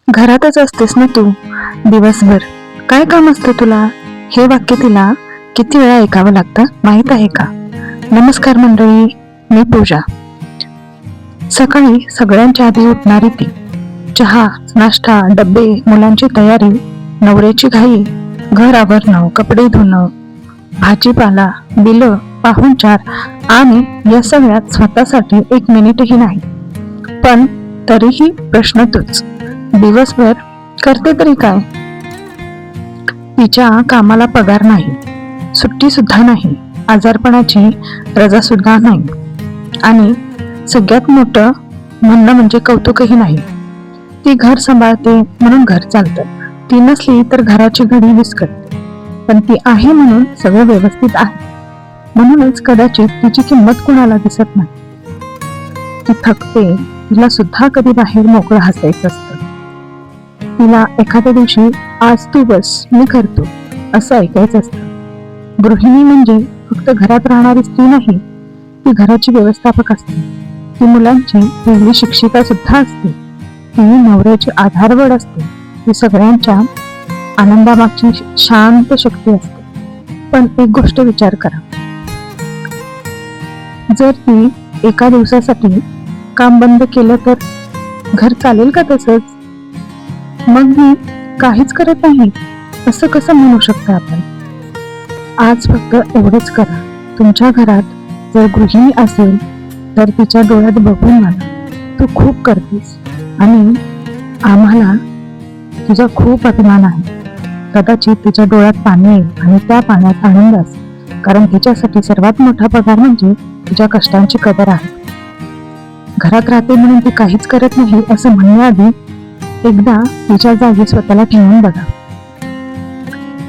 घरातच असतेस ना तू दिवसभर, काय काम असतं तुला? हे वाक्य तिला किती वेळा ऐकावं लागतं माहित आहे का? नमस्कार मंडळी, मी पूजा. सकाळी सगळ्यांच्या आधी उठणारी ती. चहा, नाश्ता, डब्बे, मुलांची तयारी, नवऱ्याची घाई, घर आवरणं, कपडे धुणं, भाजीपाला, बिलं, पाहुणचार आणि या सगळ्यात स्वतःसाठी एक मिनिटही नाही. पण तरीही प्रश्न तोच, दिवसभर करते तरी काय? तिच्या कामाला पगार नाही, सुट्टी सुद्धा नाही, आजारपणाची रजा सुद्धा नाही आणि सगळ्यात मोठं म्हणणं म्हणजे कौतुकही नाही. ती घर सांभाळते म्हणून घर चालतं, ती नसली तर घराची घडी विस्कटते, पण ती आहे म्हणून सगळं व्यवस्थित आहे. म्हणूनच कदाचित तिची किंमत कुणाला दिसत नाही. ती थकते, तिला सुद्धा कधी बाहेर मोकळं हसायचं असतं. तिला एखाद्या दिवशी आज तू बस मी करतो असं ऐकायचं असतं. गृहिणी म्हणजे फक्त घरात राहणारी स्त्री नाही, ती घराची व्यवस्थापक असते, ती मुलांची पहिली शिक्षिका सुद्धा असते, ती नवऱ्याची आधारवड असते, ती सगळ्यांच्या आनंदामागची शांत शक्ती असते. पण एक गोष्ट विचार करा, जर ती एका दिवसासाठी काम बंद केलं तर घर चालेल का तसंच? मग मी काहीच करत नाही असं कसं म्हणू शकतो आपण? आज फक्त एवढंच करा, तुमच्या घरात जर गृहिणी असेल तर तिच्या डोळ्यात बघून मला तू खूप करतेस आणि आम्हाला तुझा खूप अभिमान आहे. कदाचित तिच्या डोळ्यात पाणी येईल आणि त्या पाण्यात आनंद असेल, कारण तिच्यासाठी सर्वात मोठा पगार म्हणजे तिच्या कष्टांची कदर आहे. घरात राहते म्हणून ती काहीच करत नाही असं म्हणण्याआधी एकदा तिच्या जागी स्वतःला ठेवून बघा.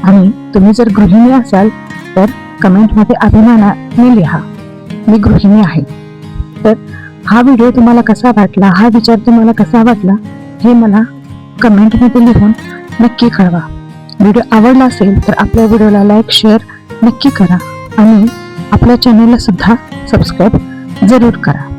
आणि तुम्ही जर गृहिणी असाल तर कमेंटमध्ये अभिमानाने लिहा, मी गृहिणी आहे. तर हा व्हिडिओ तुम्हाला कसा वाटला, हा विचार तुम्हाला कसा वाटला हे मला कमेंटमध्ये लिहून नक्की कळवा. व्हिडिओ आवडला असेल तर आपल्या व्हिडिओला लाईक शेअर नक्की करा आणि आपल्या चॅनलला सुद्धा सबस्क्राईब जरूर करा.